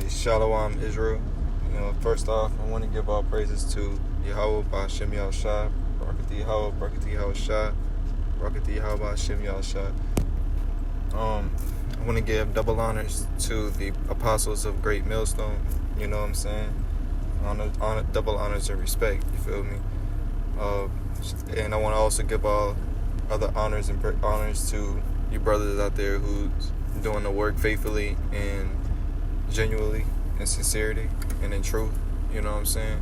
Shalom, Israel. First off, I want to give all praises to Yahweh Ba'Shem Yahawashi, Barakati Yahweh, Barakati Yahawashi, Barakati Yahweh Ba'Shem Yahawashi. I want to give double honors to the apostles of Great Millstone. You know what I'm saying? Double honors and respect. You feel me? And I want to also give all other honors to you brothers out there who's doing the work faithfully and genuinely, in sincerity and in truth. You know what I'm saying?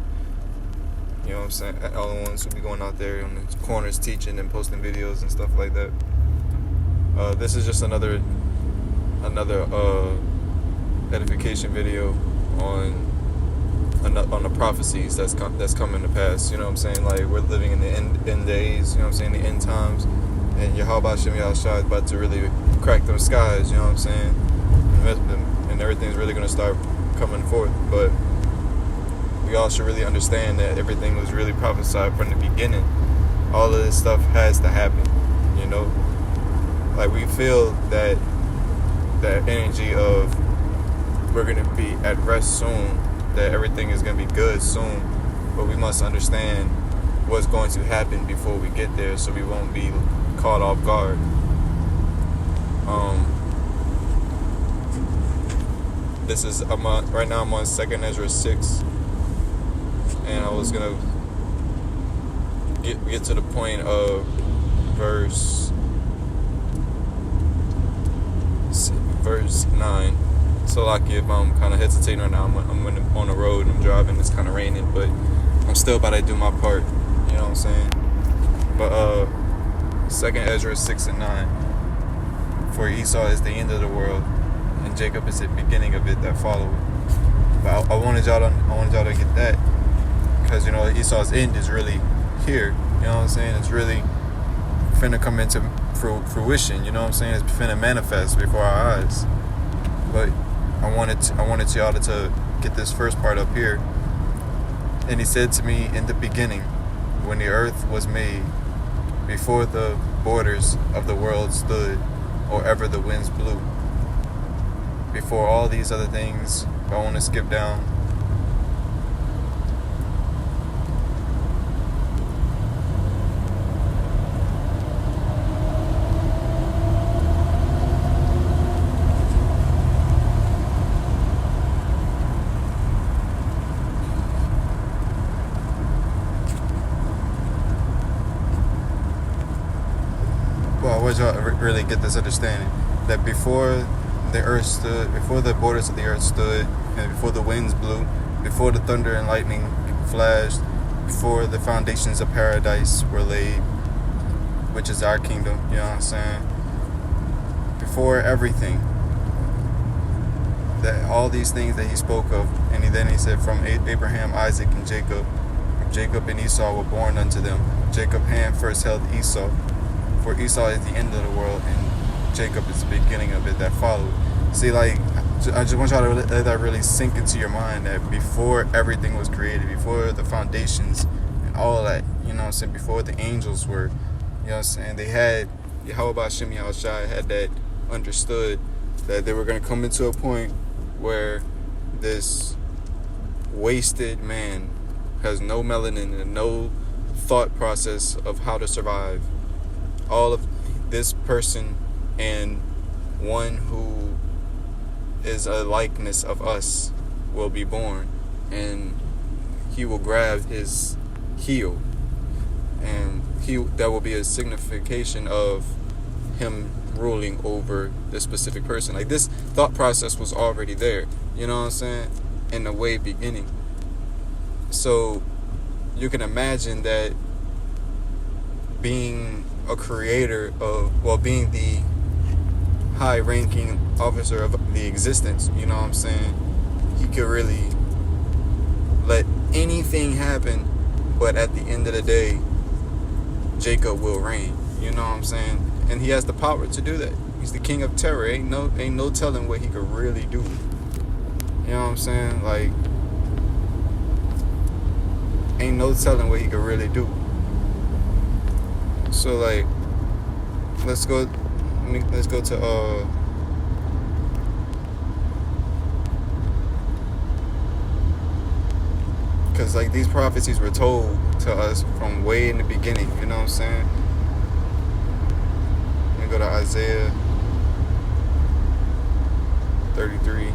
All the ones who be going out there on the corners teaching and posting videos and stuff like that. This is just another edification video on the prophecies that's coming to pass. You know what I'm saying? Like, we're living in the end days. You know what I'm saying? The end times, and Yahawashi is about to really crack them skies. You know what I'm saying? And everything's really going to start coming forth. But we all should really understand that everything was really prophesied from the beginning. All of this stuff has to happen. You know, like, we feel that energy of we're going to be at rest soon, that everything is going to be good soon, but we must understand what's going to happen before we get there, so we won't be caught off guard. Right now I'm on 2nd Ezra 6, and I was gonna get to the point of verse 9. So, like, if I'm kind of hesitating right now, I'm on the road and I'm driving. It's kind of raining, but I'm still about to do my part. You know what I'm saying? But 2nd Ezra 6 and 9. For Esau is the end of the world, and Jacob is the beginning of it that followeth. But I wanted y'all to get that, because Esau's end is really here. You know what I'm saying? It's really finna come into fruition. You know what I'm saying? It's finna manifest before our eyes. But I wanted y'all to get this first part up here. And he said to me, in the beginning, when the earth was made, before the borders of the world stood, or ever the winds blew. Before all these other things, I want to skip down. Well, I want y'all to really get this understanding that before the earth stood, before the borders of the earth stood, and before the winds blew, before the thunder and lightning flashed, before the foundations of paradise were laid, which is our kingdom, you know what I'm saying? Before everything, that all these things that he spoke of, and then he said, from Abraham, Isaac, and Jacob, Jacob and Esau were born unto them. Jacob's hand first held Esau, for Esau is the end of the world, and Jacob is the beginning of it that followed. See, like, I just want y'all to let that really sink into your mind, that before everything was created, before the foundations and all of that, you know what I'm saying, before the angels were, you know what I'm saying, they had, Yahweh Ba'Shem Yahawashi had that understood, that they were going to come into a point where this wasted man has no melanin and no thought process of how to survive. All of this person and one who is a likeness of us will be born, and he will grab his heel, and that will be a signification of him ruling over this specific person. Like, this thought process was already there, you know what I'm saying, in the way beginning. So you can imagine that being a creator being the high-ranking officer of the existence, you know what I'm saying, he could really let anything happen, but at the end of the day, Jacob will reign, you know what I'm saying, and he has the power to do that. He's the king of terror. Ain't no telling what he could really do, you know what I'm saying, like, ain't no telling what he could really do. So, like, let's go to Because, like, these prophecies were told to us from way in the beginning. You know what I'm saying? Let me go to Isaiah 33.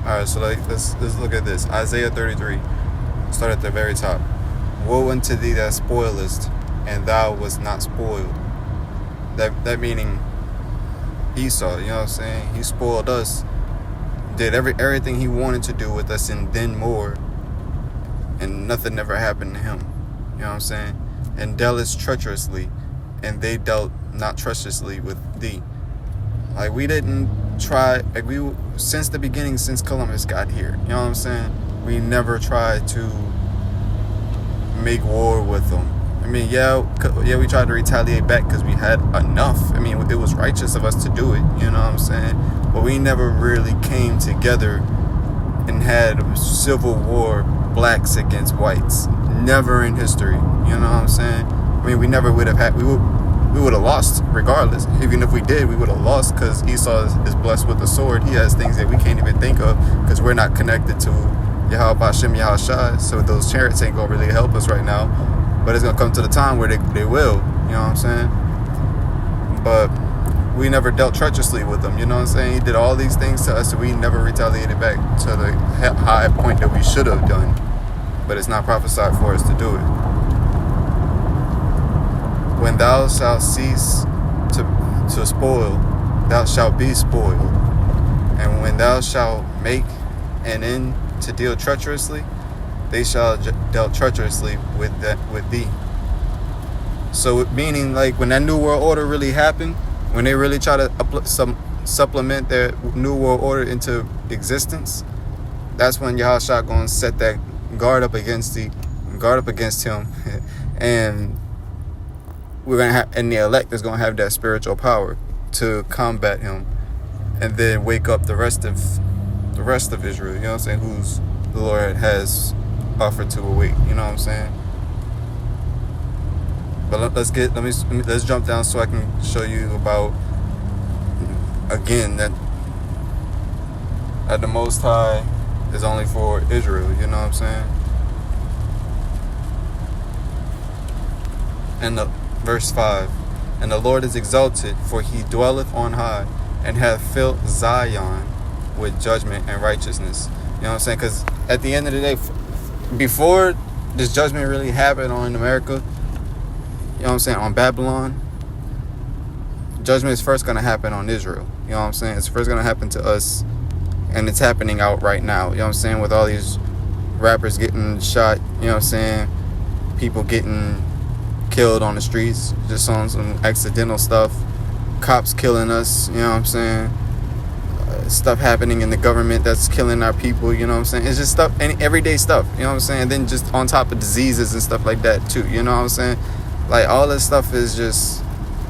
Alright, so let's look at this. Isaiah 33. Start at the very top. Woe unto thee that spoilest, and thou wast not spoiled. That meaning Esau, you know what I'm saying? He spoiled us. Did everything he wanted to do with us and then more. And nothing ever happened to him. You know what I'm saying? And dealest treacherously, and they dealt not treacherously with thee. Like, we didn't try, like, since the beginning, since Columbus got here, you know what I'm saying? We never tried to make war with them. I mean, yeah, we tried to retaliate back because we had enough. I mean, it was righteous of us to do it, you know what I'm saying? But we never really came together and had civil war, blacks against whites. Never in history, you know what I'm saying? I mean, we never would have had, we would have lost regardless. Even if we did, we would have lost because Esau is blessed with a sword. He has things that we can't even think of because we're not connected to Yahawashi. So those chariots ain't going to really help us right now. But it's going to come to the time where they will. You know what I'm saying? But we never dealt treacherously with them. You know what I'm saying? He did all these things to us, and we never retaliated back to the high point that we should have done. But it's not prophesied for us to do it. When thou shalt cease to spoil, thou shalt be spoiled. And when thou shalt make an end to deal treacherously, they shall deal treacherously with thee. So meaning, like, when that New World Order really happened, when they really try to supplement their New World Order into existence, that's when Yahawashi gonna set that guard up against him, and we're gonna have, and the elect is gonna have that spiritual power to combat him, and then wake up the rest of Israel. You know what I'm saying? Who's the Lord has offered to awake. You know what I'm saying? But let's jump down so I can show you about, again, that the Most High is only for Israel. You know what I'm saying? And verse 5, and the Lord is exalted, for he dwelleth on high, and hath filled Zion with judgment and righteousness. You know what I'm saying? Because at the end of the day, before this judgment really happened on America, you know what I'm saying, on Babylon, judgment is first going to happen on Israel. You know what I'm saying? It's first going to happen to us, and it's happening out right now. You know what I'm saying? With all these rappers getting shot, you know what I'm saying? People getting killed on the streets just on some accidental stuff. Cops killing us, you know what I'm saying? Stuff happening in the government that's killing our people, you know what I'm saying? It's just stuff, and everyday stuff, you know what I'm saying? And then just on top of diseases and stuff like that too, you know what I'm saying? Like, all this stuff is just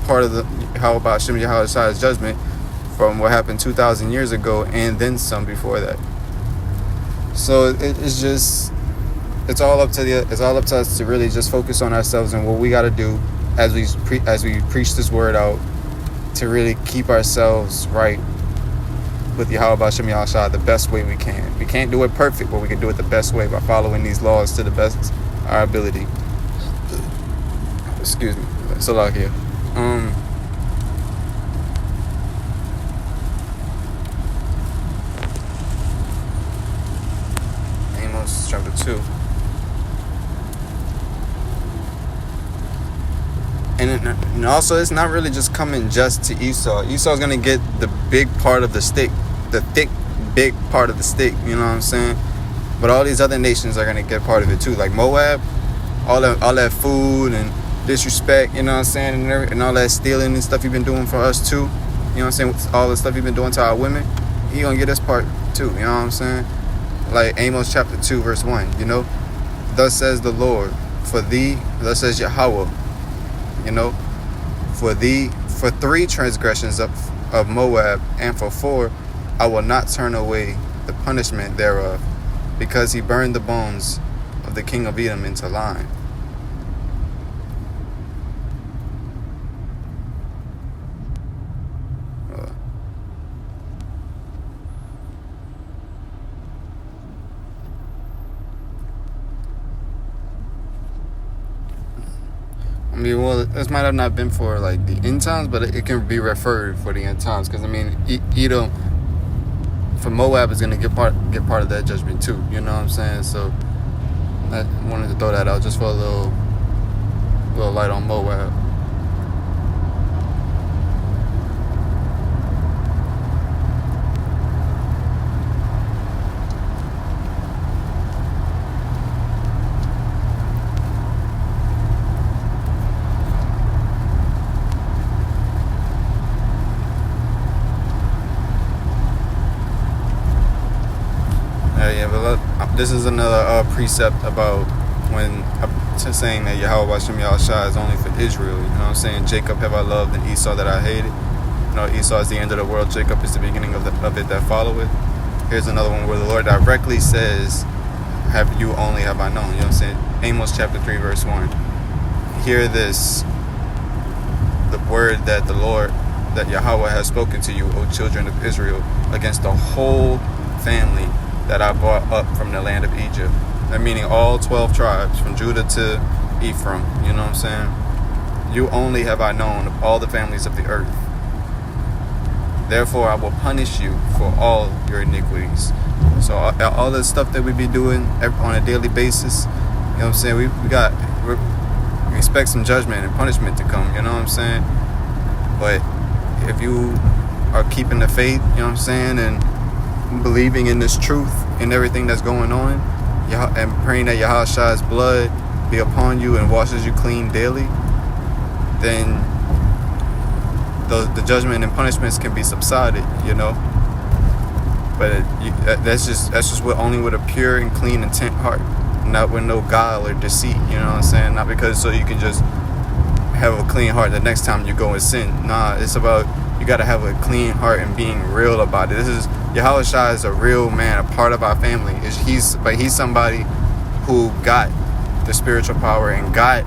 part of the Yahawashi's judgment from what happened 2,000 years ago, and then some before that. So it's just, it's all up to us to really just focus on ourselves and what we got to do as we preach this word out, to really keep ourselves right with Yahawashi the best way we can. We can't do it perfect, but we can do it the best way by following these laws to the best of our ability. Excuse me. Salakia. Amos chapter 2. And also, it's not really just coming just to Esau. Esau's going to get the big part of the stick, the thick, big part of the stick, you know what I'm saying? But all these other nations are going to get part of it too. Like Moab, all that food and disrespect, you know what I'm saying? And all that stealing and stuff you've been doing for us too. You know what I'm saying? All the stuff you've been doing to our women, he going to get his part too, you know what I'm saying? like Amos chapter 2 verse 1, thus says the Lord, for thee, thus says Yahweh, for thee, for 3 transgressions of Moab, and for 4, I will not turn away the punishment thereof, because he burned the bones of the king of Edom into lime. I mean, well, this might have not been for like the end times, but it can be referred for the end times, because I mean, Edom, for Moab, is going to get part of that judgment too. You know what I'm saying? So I wanted to throw that out just for a little light on Moab. This is another precept about when saying that Yahawashi is only for Israel. You know what I'm saying? Jacob have I loved, and Esau that I hated. Esau is the end of the world. Jacob is the beginning of it that followeth. Here's another one where the Lord directly says, "Have you only have I known?" You know what I'm saying? Amos chapter 3 verse 1. Hear this, the word that the Lord, that Yahweh has spoken to you, O children of Israel, against the whole family that I brought up from the land of Egypt. That meaning all 12 tribes, from Judah to Ephraim. You know what I'm saying? You only have I known of all the families of the earth. Therefore I will punish you for all your iniquities. So all the stuff that we be doing on a daily basis, you know what I'm saying? We expect some judgment and punishment to come. You know what I'm saying? But if you are keeping the faith, you know what I'm saying, and believing in this truth and everything that's going on, and praying that Yahawashi's blood be upon you and washes you clean daily, then the judgment and punishments can be subsided, But that's just only with a pure and clean intent heart, not with no guile or deceit. You know what I'm saying? Not because so you can just have a clean heart the next time you go and sin. Nah, it's about you got to have a clean heart and being real about it. Yahawashi is a real man, a part of our family. But he's somebody who got the spiritual power and got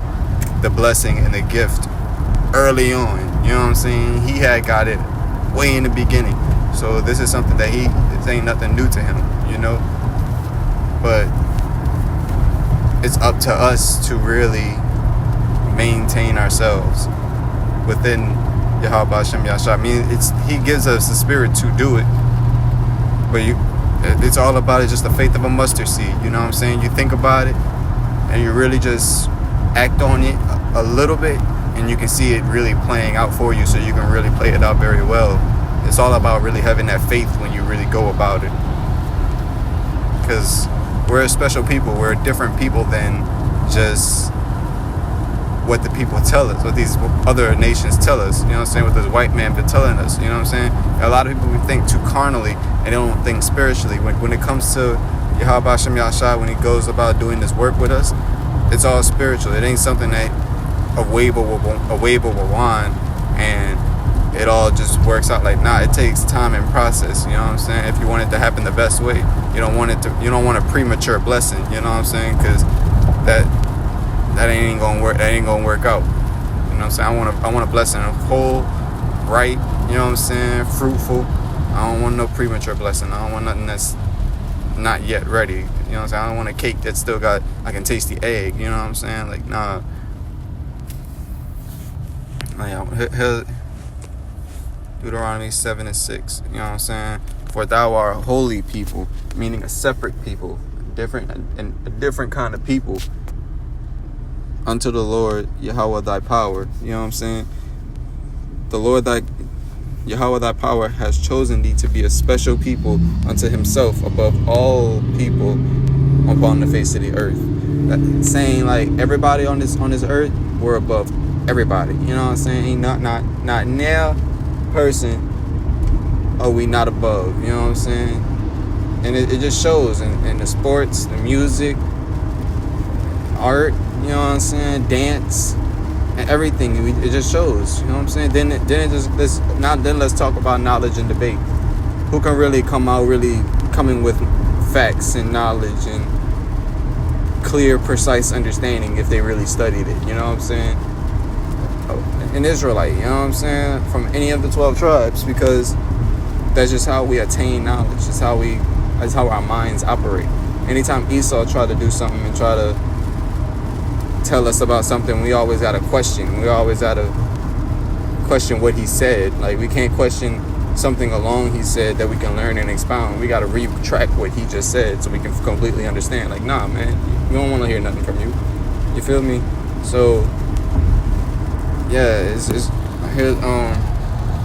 the blessing and the gift early on. You know what I'm saying? He had got it way in the beginning. So this is something that it ain't nothing new to him, But it's up to us to really maintain ourselves within Yahweh Shem Yahshua. I mean, he gives us the spirit to do it, but it's all about it, just the faith of a mustard seed. You know what I'm saying? You think about it, and you really just act on it a little bit, and you can see it really playing out for you, so you can really play it out very well. It's all about really having that faith when you really go about it, because we're a special people. We're a different people than just what the people tell us, what these other nations tell us, you know what I'm saying, what this white man been telling us, you know what I'm saying? A lot of people think too carnally and they don't think spiritually. When it comes to Yahweh Shem Yahshua, when he goes about doing this work with us, it's all spiritual. It ain't something that a wave of a wand and it all just works out. Like, nah, it takes time and process, you know what I'm saying? If you want it to happen the best way, you don't want a premature blessing, you know what I'm saying? Because that ain't gonna work. That ain't gonna work out. You know what I'm saying? I want a blessing whole, right? You know what I'm saying? Fruitful. I don't want no premature blessing. I don't want nothing that's not yet ready. You know what I'm saying? I don't want a cake that's still got, I can taste the egg. You know what I'm saying? Like, nah. Deuteronomy 7:6. You know what I'm saying? For thou art a holy people, meaning a separate people, a different kind of people, unto the Lord Yahweh thy power. You know what I'm saying? The Lord Yahweh thy power has chosen thee to be a special people unto himself above all people upon the face of the earth. That saying, like, everybody on this earth, we're above everybody. You know what I'm saying? Not now person are we not above. You know what I'm saying? And it just shows in the sports, the music, art, you know what I'm saying, dance, and everything. It just shows, you know what I'm saying. Then let's talk about knowledge and debate. Who can really coming with facts and knowledge and clear, precise understanding if they really studied it, you know what I'm saying? An Israelite, you know what I'm saying, from any of the 12 tribes, because that's just how we attain knowledge. That's how our minds operate. Anytime Esau tried to do something and try to tell us about something, we always got to question. We always got to question what he said. Like, we can't question something alone he said that we can learn and expound. We got to retract what he just said so we can completely understand. Like, nah, man, we don't want to hear nothing from you. You feel me? So, yeah,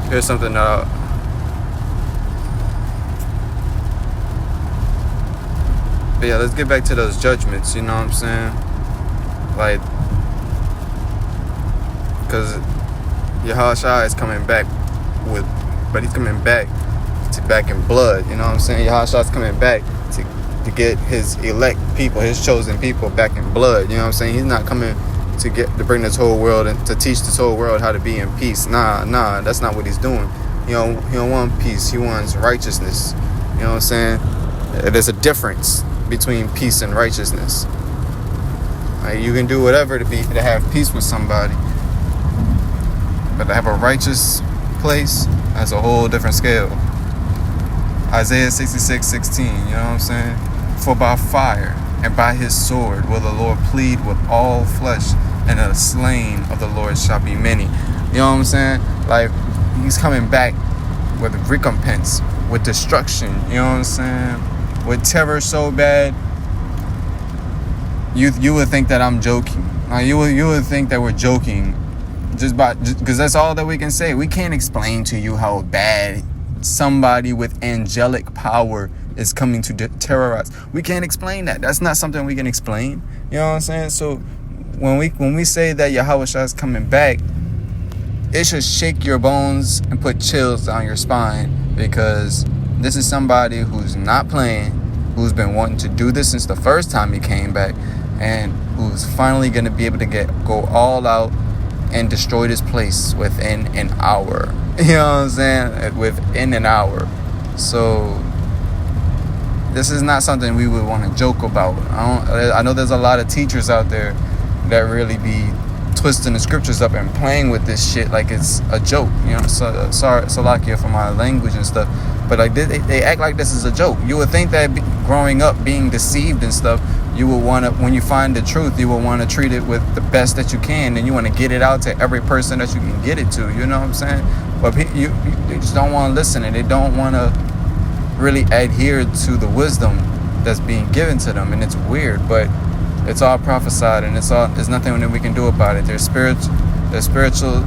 here's something that but yeah, let's get back to those judgments, you know what I'm saying? Like, because Yahawashi is coming back but he's coming back in blood, you know what I'm saying? Yahawashi is coming back to get his elect people, his chosen people back in blood, you know what I'm saying? He's not coming to bring this whole world and to teach this whole world how to be in peace. Nah, that's not what he's doing. He don't want peace. He wants righteousness. You know what I'm saying? There's a difference between peace and righteousness. Like, you can do whatever to have peace with somebody, but to have a righteous place, that's a whole different scale. Isaiah 66:16, you know what I'm saying? For by fire and by his sword will the Lord plead with all flesh, and the slain of the Lord shall be many. You know what I'm saying? Like, he's coming back with recompense, with destruction, you know what I'm saying? With terror so bad, you would think that I'm joking. Like, you would think that we're joking just because that's all that we can say. We can't explain to you how bad somebody with angelic power is coming to terrorize. We can't explain that. That's not something we can explain. You know what I'm saying? So when we say that Yahawashi is coming back, it should shake your bones and put chills down your spine, because this is somebody who's not playing, who's been wanting to do this since the first time he came back, and who's finally going to be able to go all out and destroy this place within an hour. You know what I'm saying? Within an hour. So this is not something we would want to joke about. I know there's a lot of teachers out there that really be twisting the scriptures up and playing with this shit like it's a joke. You know, sorry, Salakia for my language and stuff, but like they act like this is a joke. You would think that growing up being deceived and stuff, you would want to, when you find the truth, you would want to treat it with the best that you can, and you want to get it out to every person that you can get it to. You know what I'm saying? But they just don't want to listen, and they don't want to really adhere to the wisdom that's being given to them. And it's weird, but it's all prophesied, and there's nothing that we can do about it. There's spiritual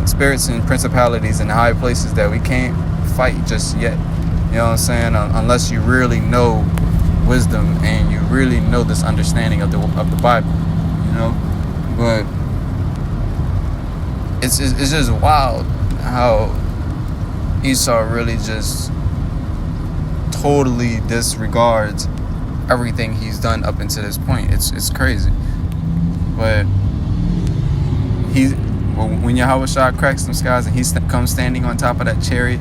spirits and principalities in high places that we can't fight just yet. You know what I'm saying? Unless you really know wisdom and you really know this understanding of the Bible, you know. But it's just wild how Esau really just totally disregards everything he's done up until this point. It's crazy. But when Yahawashi cracks them skies and he comes standing on top of that chariot,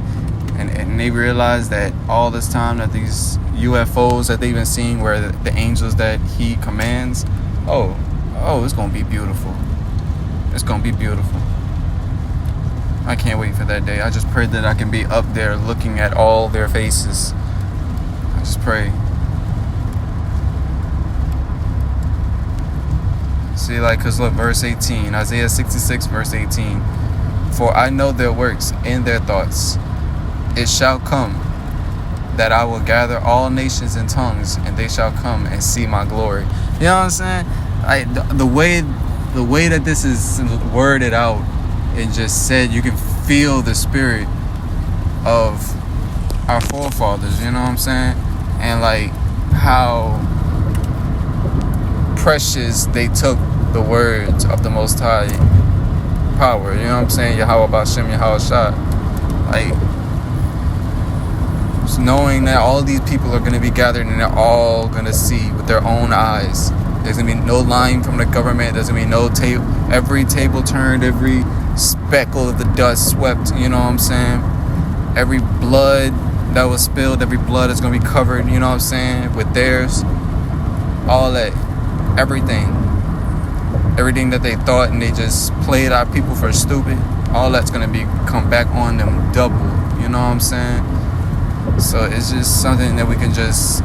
and they realize that all this time that these UFOs that they've been seeing were the angels that he commands, it's gonna be beautiful. It's gonna be beautiful. I can't wait for that day. I just pray that I can be up there looking at all their faces. I just pray. See, like, because look, verse 18, Isaiah 66, verse 18. For I know their works and their thoughts. It shall come that I will gather all nations and tongues, and they shall come and see my glory. You know what I'm saying? Like, the way that this is worded out and just said, you can feel the spirit of our forefathers, you know what I'm saying? And like how precious they took the words of the Most High power, you know what I'm saying? Yahweh Bashem, Yahawashi. Like, knowing that all these people are going to be gathered and they're all going to see with their own eyes. There's going to be no lying from the government. There's going to be no table, every table turned, every speckle of the dust swept, you know what I'm saying? Every blood that was spilled, every blood is going to be covered, you know what I'm saying, with theirs. All that, everything that they thought and they just played our people for stupid, all that's going to be come back on them double, you know what I'm saying? So it's just something that we can just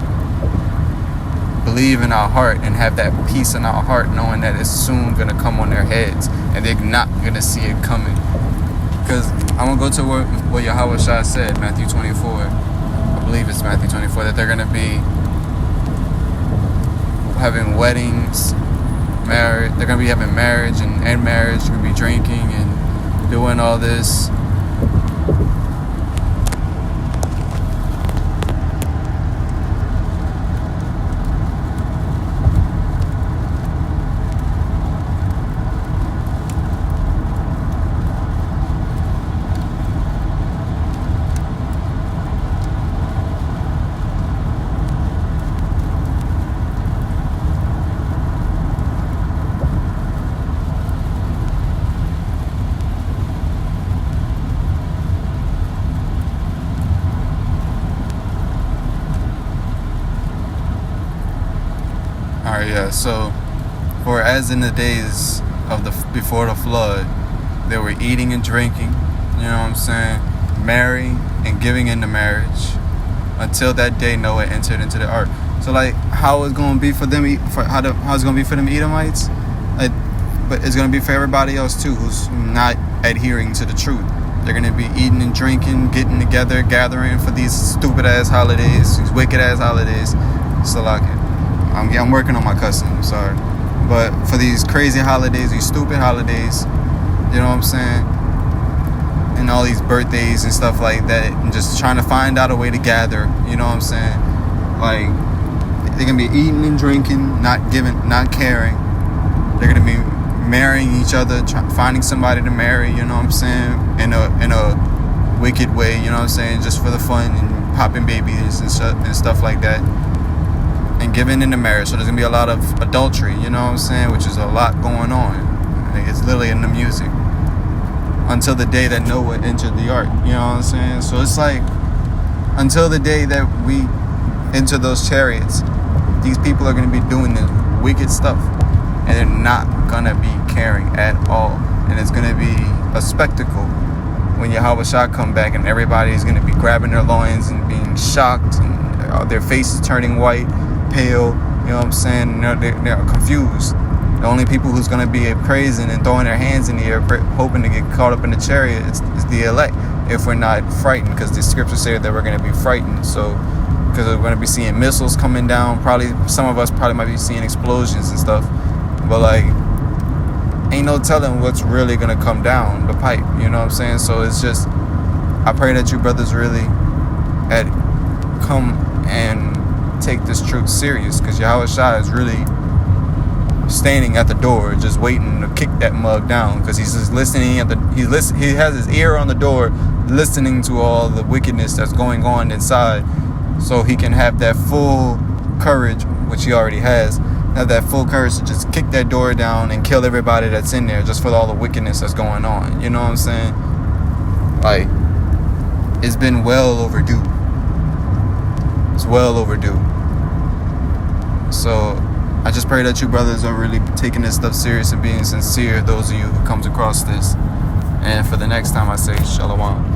believe in our heart and have that peace in our heart, knowing that it's soon going to come on their heads and they're not going to see it coming. Because I'm going to go to what Yahawashi said, Matthew 24, I believe it's Matthew 24, that they're going to be having weddings, marriage, they're going to be having marriage and marriage, they're going to be drinking and doing all this. Alright, yeah, so for as in the days of before the flood, they were eating and drinking, you know what I'm saying, marrying and giving into marriage until that day Noah entered into the ark. So like how it's gonna be for them, how it's gonna be for them Edomites, like, but it's gonna be for everybody else too who's not adhering to the truth. They're gonna be eating and drinking, getting together, gathering for these stupid ass holidays, these wicked ass holidays. So like, I'm working on my cussing, I'm sorry. But for these crazy holidays, these stupid holidays, you know what I'm saying? And all these birthdays and stuff like that, and just trying to find out a way to gather, you know what I'm saying? Like, they're going to be eating and drinking, not giving, not caring. They're going to be marrying each other, finding somebody to marry, you know what I'm saying? In a wicked way, you know what I'm saying? Just for the fun and popping babies and stuff like that. And giving into marriage. So there's going to be a lot of adultery, you know what I'm saying? Which is a lot going on. It's literally in the music. Until the day that Noah entered the ark, you know what I'm saying? So it's like, until the day that we enter those chariots, these people are going to be doing this wicked stuff. And they're not going to be caring at all. And it's going to be a spectacle when Yahawashi come back and everybody is going to be grabbing their loins and being shocked and their faces turning white, pale, you know what I'm saying? They're confused. The only people who's going to be praising and throwing their hands in the air, hoping to get caught up in the chariot, is the elect, if we're not frightened, because the scripture said that we're going to be frightened. So, because we're going to be seeing missiles coming down, probably some of us probably might be seeing explosions and stuff, but like, ain't no telling what's really going to come down the pipe, you know what I'm saying? So it's just, I pray that you brothers really come and take this truth serious, because Yahawashi is really standing at the door just waiting to kick that mug down, because he's just listening he has his ear on the door, listening to all the wickedness that's going on inside, so he can have that full courage, which he already has, have that full courage to just kick that door down and kill everybody that's in there just for all the wickedness that's going on, you know what I'm saying? Like, it's been well overdue. It's well overdue. So I just pray that you brothers are really taking this stuff serious and being sincere, those of you who comes across this. And for the next time, I say shalom.